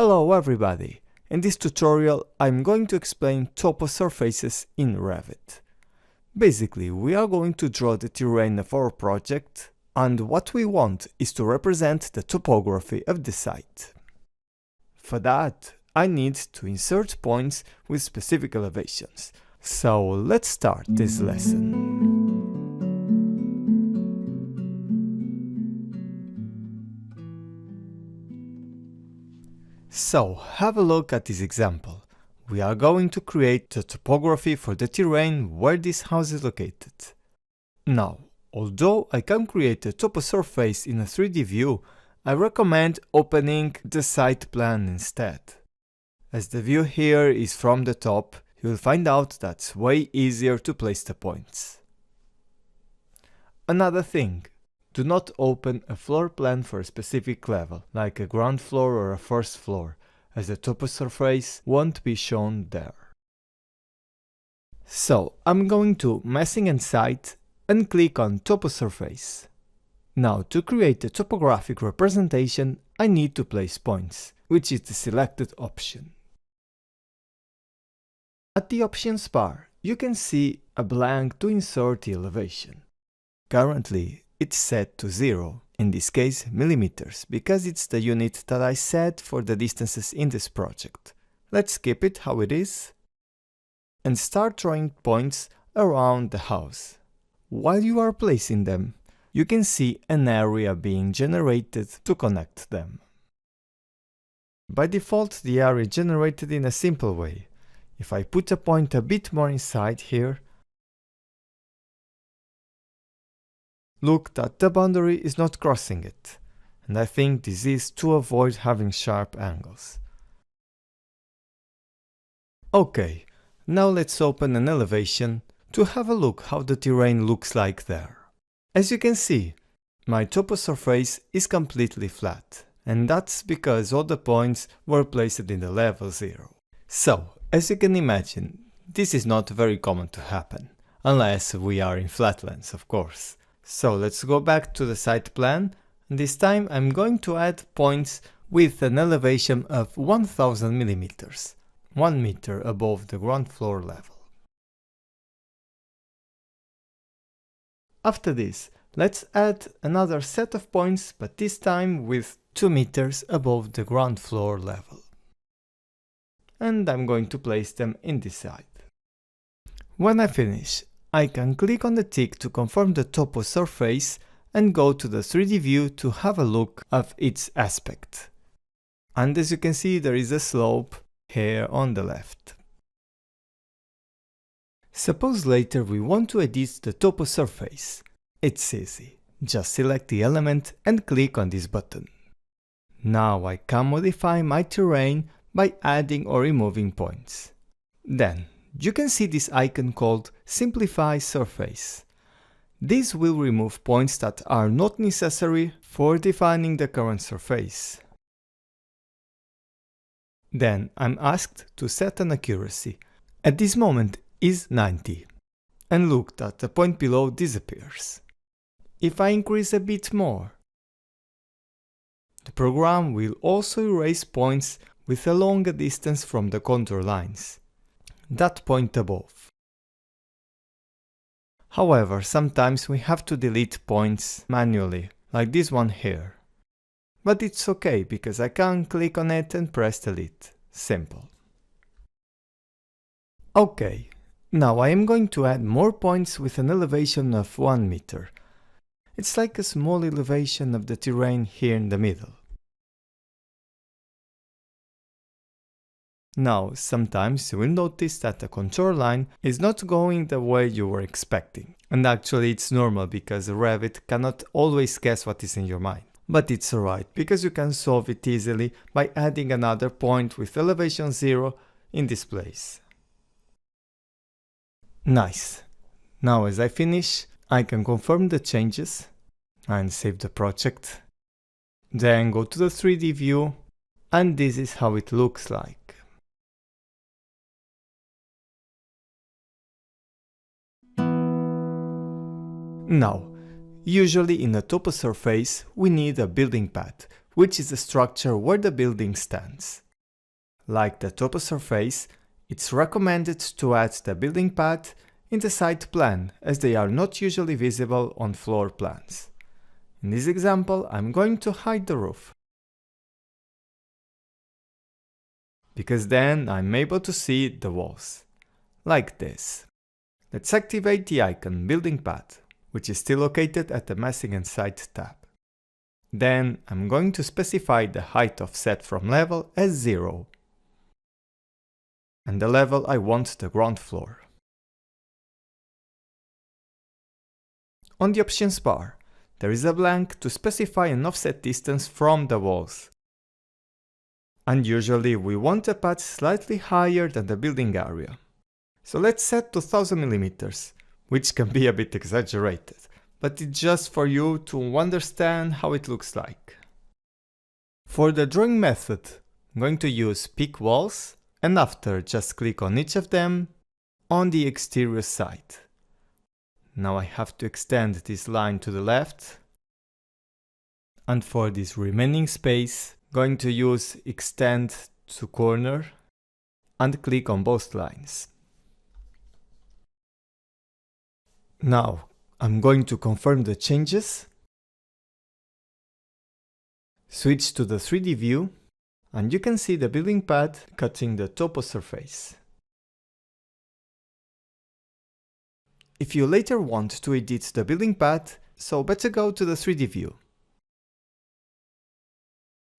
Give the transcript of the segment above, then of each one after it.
Hello everybody! In this tutorial I'm going to explain toposurfaces in Revit. Basically, we are going to draw the terrain of our project, and what we want is to represent the topography of the site. For that, I need to insert points with specific elevations. So let's start this lesson. So, have a look at this example. We are going to create the topography for the terrain where this house is located. Now, although I can create a toposurface in a 3D view, I recommend opening the site plan instead. As the view here is from the top, you will find out that's way easier to place the points. Another thing. Do not open a floor plan for a specific level, like a ground floor or a first floor, as the toposurface won't be shown there. So, I'm going to Massing and Site and click on Toposurface. Now, to create a topographic representation, I need to place points, which is the selected option. At the options bar, you can see a blank to insert the elevation. Currently, it's set to 0, in this case millimeters, because it's the unit that I set for the distances in this project. Let's keep it how it is and start drawing points around the house. While you are placing them, you can see an area being generated to connect them. By default, the area is generated in a simple way. If I put a point a bit more inside here, look that the boundary is not crossing it, and I think this is to avoid having sharp angles. Okay, now let's open an elevation to have a look how the terrain looks like there. As you can see, my toposurface is completely flat, and that's because all the points were placed in the level 0. So, as you can imagine, this is not very common to happen, unless we are in flatlands, of course. So let's go back to the site plan, and this time I'm going to add points with an elevation of 1000 millimeters, 1 meter above the ground floor level. After this, let's add another set of points, but this time with 2 meters above the ground floor level. And I'm going to place them in this side. When I finish, I can click on the tick to confirm the toposurface and go to the 3D view to have a look of its aspect. And as you can see, there is a slope here on the left. Suppose later we want to edit the toposurface. It's easy. Just select the element and click on this button. Now I can modify my terrain by adding or removing points. Then, you can see this icon called Simplify Surface. This will remove points that are not necessary for defining the current surface. Then I'm asked to set an accuracy. At this moment is 90. And look that the point below disappears. If I increase a bit more, the program will also erase points with a longer distance from the contour lines. That point above. However, sometimes we have to delete points manually, like this one here. But it's okay, because I can click on it and press delete. Simple. Okay, now I am going to add more points with an elevation of 1 meter. It's like a small elevation of the terrain here in the middle. Now, sometimes you will notice that the contour line is not going the way you were expecting. And actually it's normal because Revit cannot always guess what is in your mind. But it's alright, because you can solve it easily by adding another point with elevation 0 in this place. Nice. Now as I finish, I can confirm the changes and save the project. Then go to the 3D view, and this is how it looks like. Now, usually in a toposurface we need a building pad, which is the structure where the building stands. like the Toposurface, it's recommended to add the building path in the site plan, as they are not usually visible on floor plans. In this example, I'm going to hide the roof, because then I'm able to see the walls, like this. Let's activate the icon Building Path, which is still located at the Massing and Site tab. Then I'm going to specify the height offset from level as 0, and the level I want the ground floor. On the options bar, there is a blank to specify an offset distance from the walls. And usually we want a path slightly higher than the building area. So let's set to 1000 mm, which can be a bit exaggerated, but it's just for you to understand how it looks like. For the drawing method, I'm going to use Pick Walls, and after just click on each of them on the exterior side. Now I have to extend this line to the left, and for this remaining space, going to use Extend to Corner and click on both lines. Now I'm going to confirm the changes, switch to the 3D view, and you can see the building path cutting the Toposurface. If you later want to edit the building path, so better go to the 3D view.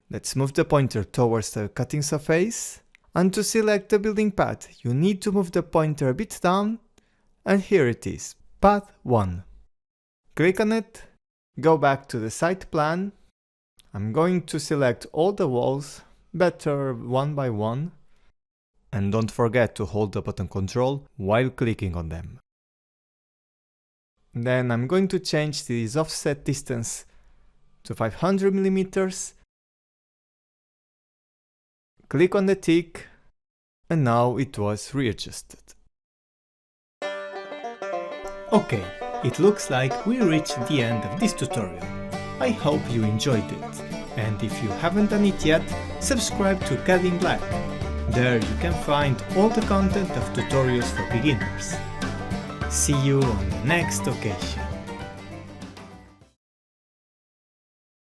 Let's move the pointer towards the cutting surface, and to select the building path, you need to move the pointer a bit down, and here it is, Path 1. Click on it, go back to the site plan. I'm going to select all the walls, better one by one, and don't forget to hold the button Ctrl while clicking on them. Then I'm going to change this offset distance to 500 mm. Click on the tick, and now it was readjusted. Okay, it looks like we reached the end of this tutorial. I hope you enjoyed it, and if you haven't done it yet, subscribe to CAD in Black. There you can find all the content of tutorials for beginners. See you on the next occasion.